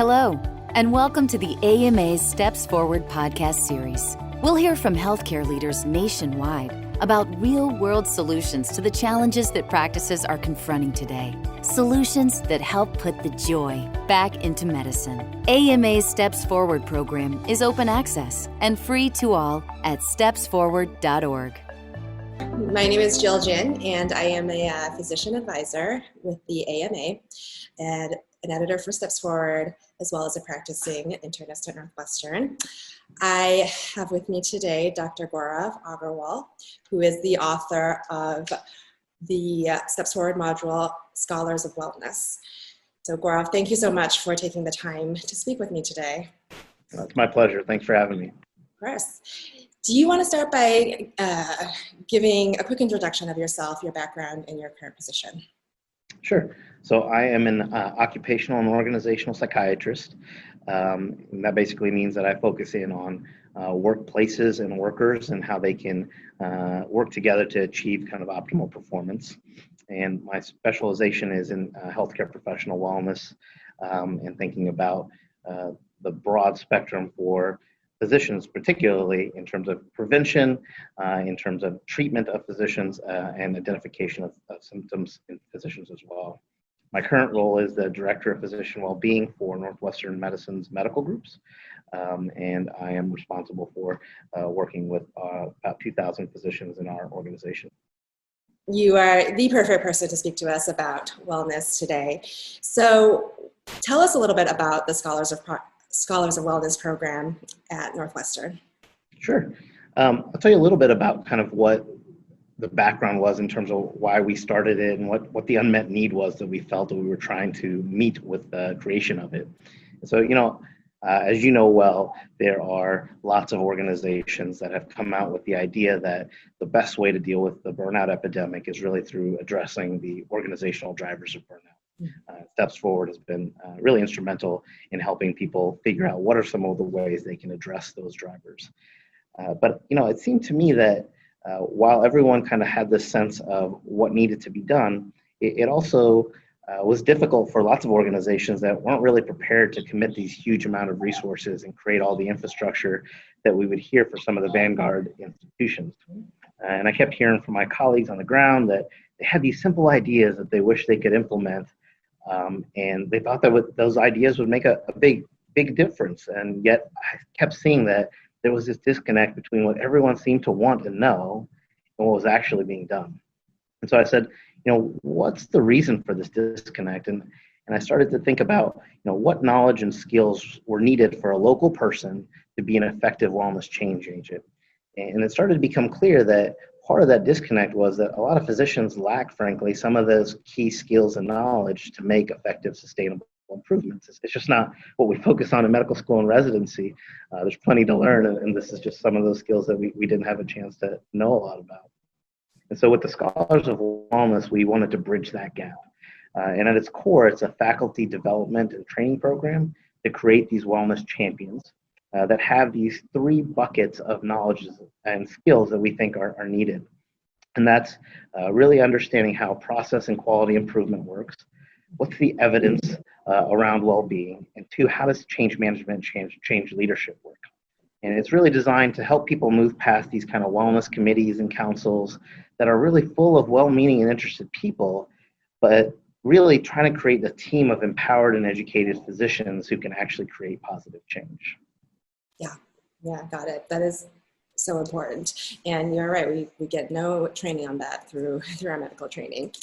Hello, and welcome to the AMA's Steps Forward podcast series. We'll hear from healthcare leaders nationwide about real-world solutions to the challenges that practices are confronting today. Solutions that help put the joy back into medicine. AMA's Steps Forward program is open access and free to all at stepsforward.org. My name is Jill Jin, and I am a physician advisor with the AMA and an editor for Steps Forward, as well as a practicing internist at Northwestern. I have with me today Dr. Gaurav Agarwal, who is the author of the Steps Forward module, Scholars of Wellness. So Gaurav, thank you so much for taking the time to speak with me today. It's my pleasure. Thanks for having me. Of course. Do you want to start by giving a quick introduction of yourself, your background, and your current position? Sure. So I am an occupational and organizational psychiatrist. And that basically means that I focus in on workplaces and workers and how they can work together to achieve kind of optimal performance. And my specialization is in healthcare professional wellness and thinking about the broad spectrum for physicians, particularly in terms of prevention, in terms of treatment of physicians, and identification of symptoms in physicians as well. My current role is the Director of Physician Wellbeing for Northwestern Medicine's medical groups, and I am responsible for working with about 2,000 physicians in our organization. You are the perfect person to speak to us about wellness today. So tell us a little bit about the Scholars of Wellness program at Northwestern. Sure. I'll tell you a little bit about kind of what the background was in terms of why we started it and what the unmet need was that we felt that we were trying to meet with the creation of it. So, as you know well, there are lots of organizations that have come out with the idea that the best way to deal with the burnout epidemic is really through addressing the organizational drivers of burnout. Steps Forward has been really instrumental in helping people figure out what are some of the ways they can address those drivers. But it seemed to me that while everyone kind of had this sense of what needed to be done, it also was difficult for lots of organizations that weren't really prepared to commit these huge amount of resources and create all the infrastructure that we would hear for some of the vanguard institutions. And I kept hearing from my colleagues on the ground that they had these simple ideas that they wish they could implement. And they thought that those ideas would make a big difference. And yet I kept seeing that there was this disconnect between what everyone seemed to want and know and what was actually being done. And so I said, what's the reason for this disconnect? And I started to think about, what knowledge and skills were needed for a local person to be an effective wellness change agent. And it started to become clear that part of that disconnect was that a lot of physicians lack, frankly, some of those key skills and knowledge to make effective, sustainable improvements. It's just not what we focus on in medical school and residency. There's plenty to learn, and this is just some of those skills that we didn't have a chance to know a lot about. And so with the Scholars of Wellness, we wanted to bridge that gap. And at its core, it's a faculty development and training program to create these wellness champions that have these three buckets of knowledge and skills that we think are needed. And that's really understanding how process and quality improvement works, what's the evidence around well-being, and two, how does change management change leadership work? And it's really designed to help people move past these kind of wellness committees and councils that are really full of well-meaning and interested people, but really trying to create a team of empowered and educated physicians who can actually create positive change. Yeah, got it. That is so important. And you're right, we get no training on that through our medical training.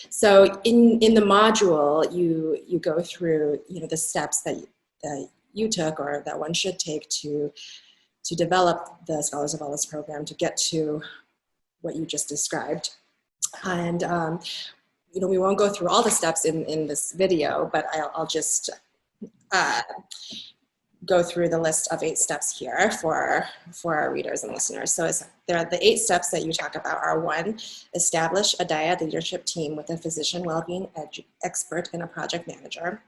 So in the module, you go through the steps that you took or that one should take to develop the Scholars of Wellness program to get to what you just described. And we won't go through all the steps in this video, but I'll just go through the list of 8 steps here for our readers and listeners. So there are the 8 steps that you talk about are 1, establish a dyad leadership team with a physician wellbeing expert and a project manager.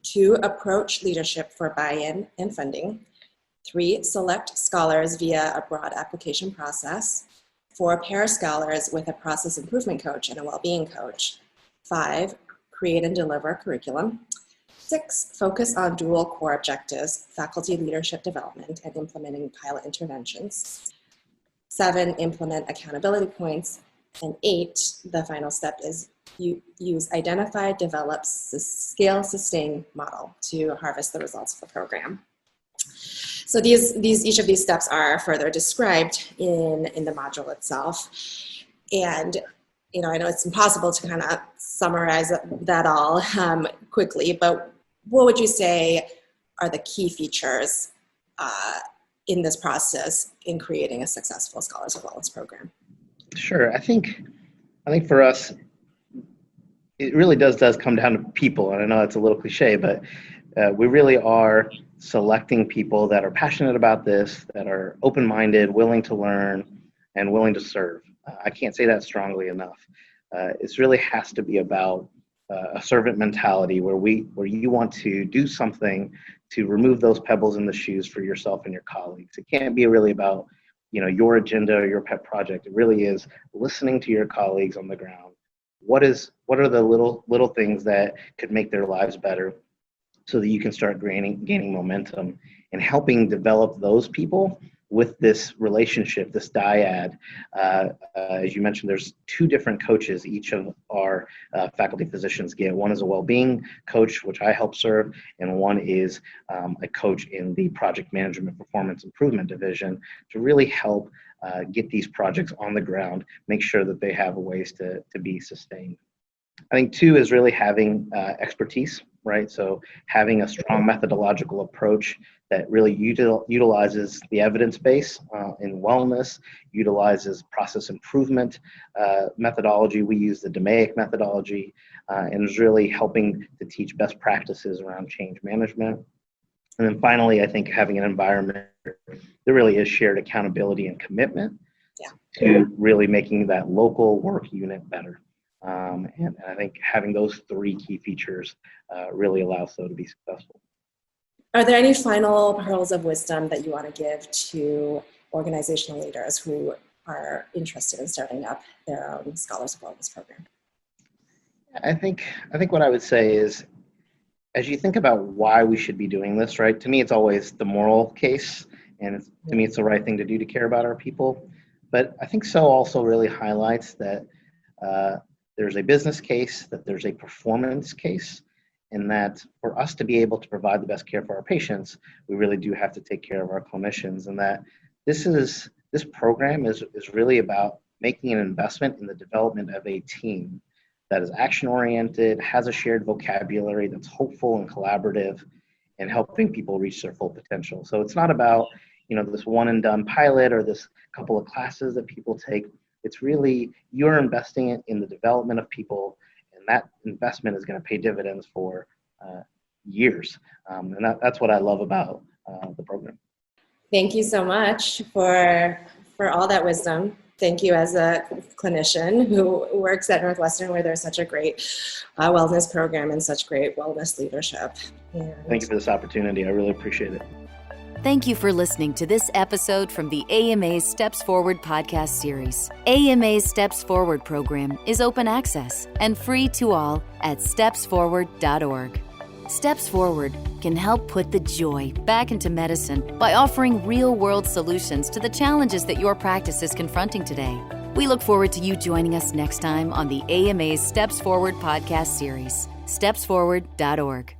2, approach leadership for buy-in and funding. 3, select scholars via a broad application process. 4, pair scholars with a process improvement coach and a wellbeing coach. 5, create and deliver curriculum. 6, focus on dual core objectives, faculty leadership development and implementing pilot interventions. 7, implement accountability points. And 8, the final step is you use identify, develop, scale, sustain model to harvest the results of the program. So each of these steps are further described in the module itself. And I know it's impossible to kind of summarize that all quickly, but what would you say are the key features in this process in creating a successful Scholars of Wellness program? Sure. I think for us, it really does come down to people. And I know it's a little cliche, but we really are selecting people that are passionate about this, that are open-minded, willing to learn, and willing to serve. I can't say that strongly enough. It really has to be about a servant mentality where you want to do something to remove those pebbles in the shoes for yourself and your colleagues. It can't be really about your agenda or your pet project. It really is listening to your colleagues on the ground. What are the little things that could make their lives better so that you can start gaining momentum and helping develop those people with this relationship, this dyad. As you mentioned, there's 2 different coaches each of our faculty physicians get. One is a well-being coach, which I help serve, and one is a coach in the project management performance improvement division to really help get these projects on the ground, make sure that they have ways to be sustained. I think 2 is really having expertise, right? So having a strong methodological approach that really utilizes the evidence base in wellness, utilizes process improvement methodology. We use the DMAIC methodology and is really helping to teach best practices around change management. And then finally, I think having an environment that really is shared accountability and commitment to really making that local work unit better. And I think having those 3 key features really allows so to be successful. Are there any final pearls of wisdom that you want to give to organizational leaders who are interested in starting up their own Scholars of Wellness program? I think what I would say is, as you think about why we should be doing this, right? To me, it's always the moral case, and to me, it's the right thing to do to care about our people. But I think so also really highlights that there's a business case, that there's a performance case, and that for us to be able to provide the best care for our patients, we really do have to take care of our clinicians, and that this program is really about making an investment in the development of a team that is action-oriented, has a shared vocabulary that's hopeful and collaborative, and helping people reach their full potential. So it's not about this one-and-done pilot or this couple of classes that people take. It's really you're investing in the development of people, and that investment is going to pay dividends for years. And that's what I love about the program. Thank you so much for all that wisdom. Thank you as a clinician who works at Northwestern, where there's such a great wellness program and such great wellness leadership. And thank you for this opportunity. I really appreciate it. Thank you for listening to this episode from the AMA's Steps Forward podcast series. AMA's Steps Forward program is open access and free to all at stepsforward.org. Steps Forward can help put the joy back into medicine by offering real-world solutions to the challenges that your practice is confronting today. We look forward to you joining us next time on the AMA's Steps Forward podcast series. stepsforward.org.